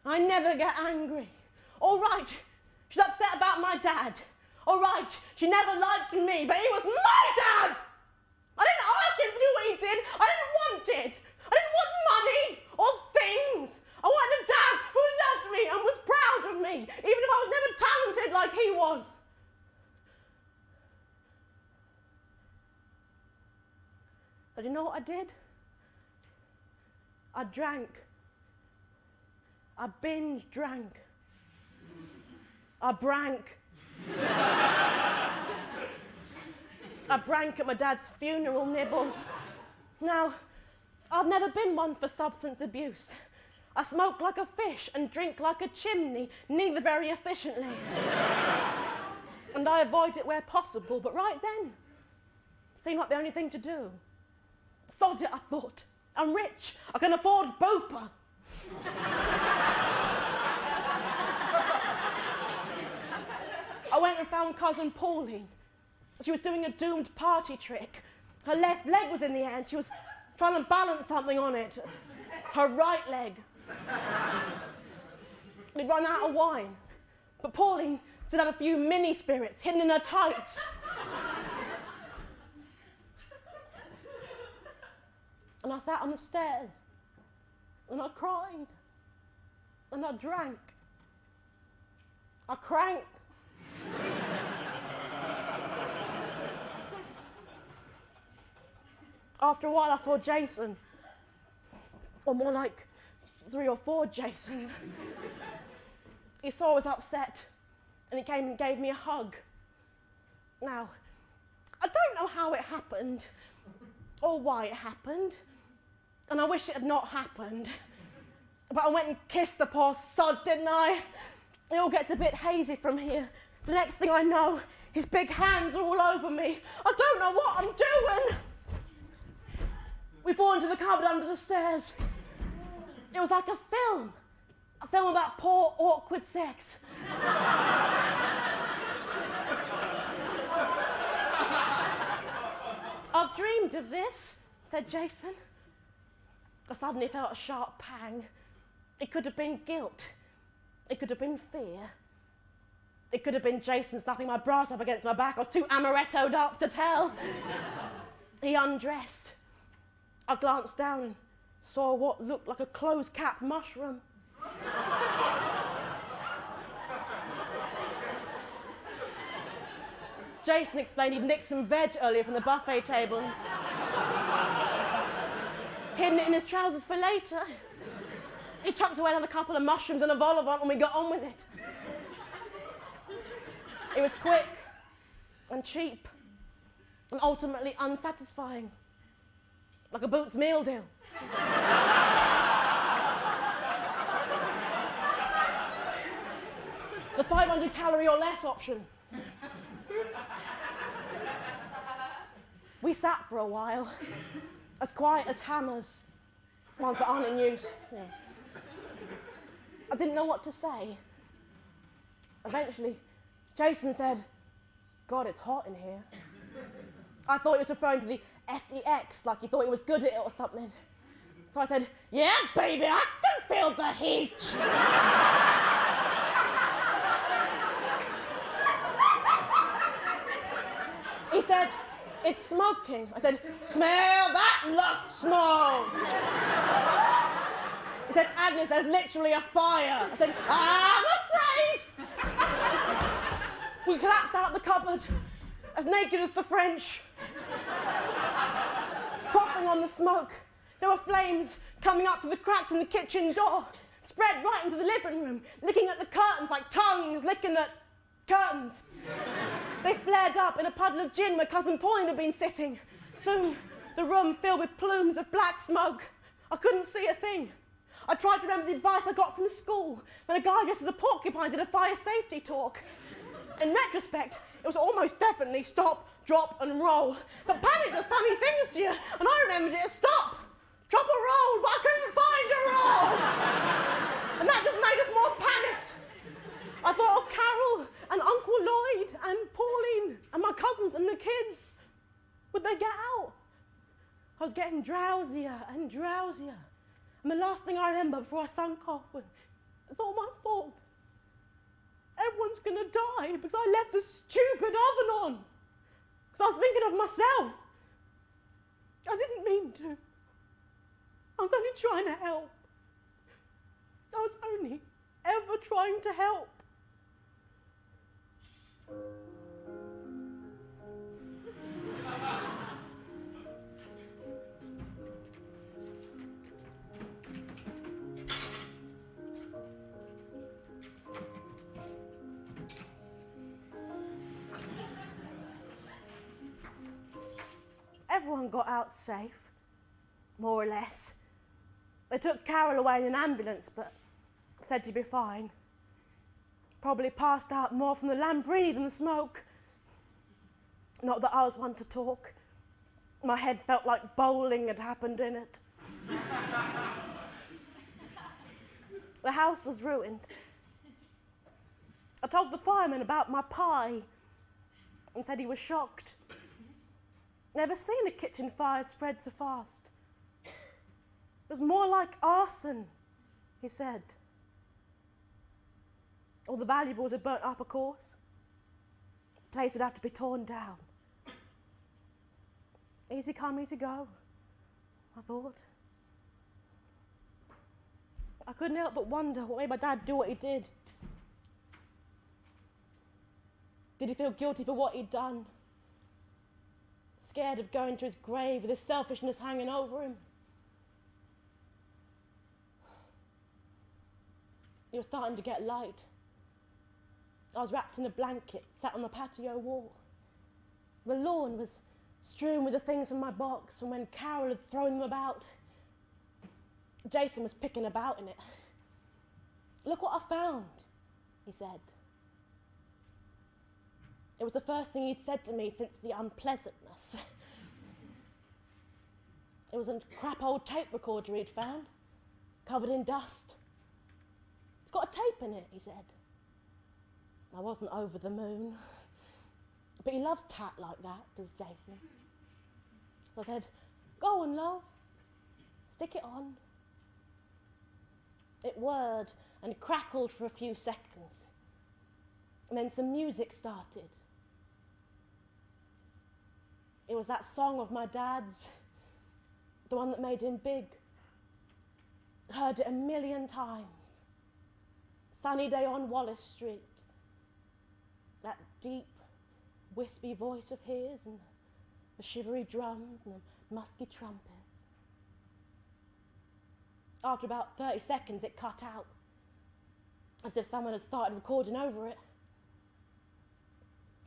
I never get angry. All right, she's upset about my dad. All right, she never liked me, but he was my dad! I didn't ask him to do what he did. I didn't want it. I didn't want money or things. I wanted a dad who loved me and was proud of me, even if I was never talented like he was. But you know what I did? I drank. I binge drank. I brank. I brank at my dad's funeral nibbles. Now, I've never been one for substance abuse. I smoke like a fish and drink like a chimney, neither very efficiently. And I avoid it where possible, but right then, Seemed like the only thing to do. Sod it, I thought. I'm rich. I can afford Bupa. I went and found cousin Pauline. She was doing a doomed party trick. Her left leg was in the air and she was trying to balance something on it. Her right leg. We'd run out of wine. But Pauline still had a few mini spirits hidden in her tights. And I sat on the stairs, and I cried, and I drank. I cranked. After a while, I saw Jason, or more like 3 or 4 Jasons. He saw I was upset, and he came and gave me a hug. Now, I don't know how it happened, or why it happened, and I wish it had not happened. But I went and kissed the poor sod, didn't I? It all gets a bit hazy from here. The next thing I know, his big hands are all over me. I don't know what I'm doing. We fall into the cupboard under the stairs. It was like a film about poor, awkward sex. I've dreamed of this, said Jason. I suddenly felt a sharp pang. It could have been guilt. It could have been fear. It could have been Jason slapping my bras up against my back. I was too amarettoed up to tell. He undressed. I glanced down and saw what looked like a close-capped mushroom. Jason explained he'd nicked some veg earlier from the buffet table. Hidden it in his trousers for later. He tucked away another couple of mushrooms and a vol au vent and we got on with it. It was quick and cheap and ultimately unsatisfying. Like a Boots meal deal. The 500 calorie or less option. We sat for a while, as quiet as hammers, ones that aren't in use. Yeah. I didn't know what to say. Eventually, Jason said, God, it's hot in here. I thought he was referring to the SEX, like he thought he was good at it or something. So I said, yeah, baby, I can feel the heat. He said, it's smoking. I said, smell that lust smoke. He said, Agnes, there's literally a fire. I said, I'm afraid. We collapsed out the cupboard, as naked as the French. Coughing on the smoke. There were flames coming up through the cracks in the kitchen door, spread right into the living room, licking at the curtains like tongues licking at curtains. They flared up in a puddle of gin where cousin Pauline had been sitting. Soon, the room filled with plumes of black smoke. I couldn't see a thing. I tried to remember the advice I got from school when a guy dressed as a porcupine did a fire safety talk. In retrospect, it was almost definitely stop, drop and roll. But panic does funny things to you, and I remembered it as stop, drop or roll, but I couldn't find a roll. And that just made us more panicked. I thought of Carol and Uncle Lloyd and Pauline and my cousins and the kids. Would they get out? I was getting drowsier and drowsier. And the last thing I remember before I sunk off was, it's all my fault. Everyone's going to die because I left the stupid oven on. Because I was thinking of myself. I didn't mean to. I was only trying to help. I was only ever trying to help. Everyone got out safe, more or less. They took Carol away in an ambulance, but said she'd be fine. Probably passed out more from the Lambrini than the smoke. Not that I was one to talk. My head felt like bowling had happened in it. The house was ruined. I told the fireman about my pie and said he was shocked. Never seen a kitchen fire spread so fast. It was more like arson, he said. All the valuables had burnt up, of course. The place would have to be torn down. Easy come, easy go, I thought. I couldn't help but wonder what made my dad do what he did. Did he feel guilty for what he'd done? Scared of going to his grave with his selfishness hanging over him? It was starting to get light. I was wrapped in a blanket, sat on the patio wall. The lawn was strewn with the things from my box from when Carol had thrown them about. Jason was picking about in it. Look what I found, he said. It was the first thing he'd said to me since the unpleasantness. It was a crap old tape recorder he'd found, covered in dust. It's got a tape in it, he said. I wasn't over the moon. But he loves tat like that, does Jason. So I said, go on, love. Stick it on. It whirred and crackled for a few seconds. And then some music started. It was that song of my dad's, the one that made him big. Heard it a million times. Sunny day on Wallace Street. That deep, wispy voice of his, and the shivery drums and the musky trumpet. After about 30 seconds, it cut out, as if someone had started recording over it.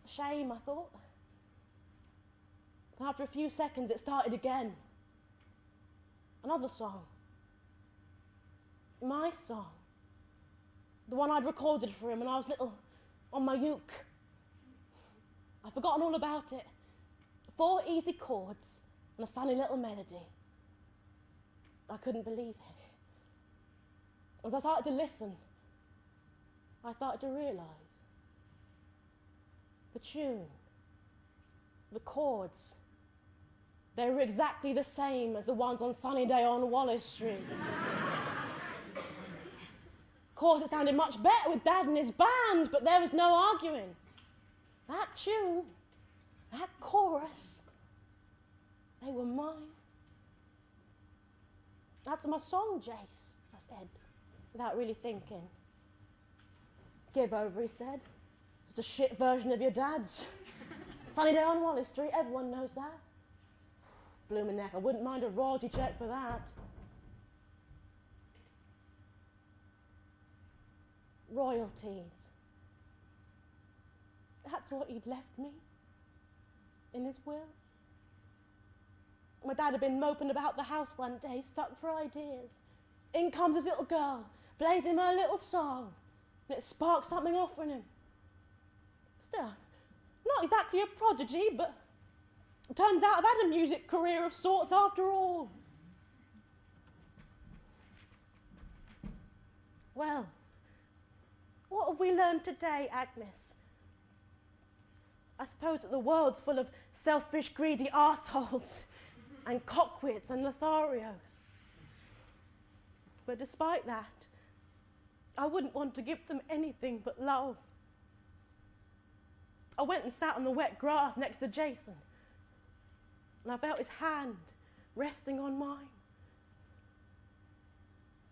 Shame, I thought. And after a few seconds, it started again. Another song. My song. The one I'd recorded for him when I was little, on my uke. I'd forgotten all about it. 4 easy chords and a sunny little melody. I couldn't believe it. As I started to listen, I started to realise the tune, the chords, they were exactly the same as the ones on Sunny Day on Wallace Street. Of course, it sounded much better with Dad and his band, but there was no arguing. That tune, that chorus, they were mine. That's my song, Jace, I said, without really thinking. Give over, he said. Just a shit version of your dad's. Sunny Day on Wallace Street, everyone knows that. Blooming neck, I wouldn't mind a royalty check for that. Royalties. That's what he'd left me in his will. My dad had been moping about the house one day, stuck for ideas. In comes his little girl, plays him her little song, and it sparks something off in him. Still, not exactly a prodigy, but it turns out I've had a music career of sorts after all. Well, what have we learned today, Agnes? I suppose that the world's full of selfish, greedy arseholes and cockwits and Lotharios. But despite that, I wouldn't want to give them anything but love. I went and sat on the wet grass next to Jason, and I felt his hand resting on mine.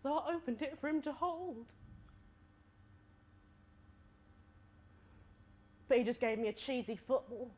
So I opened it for him to hold. But he just gave me a cheesy football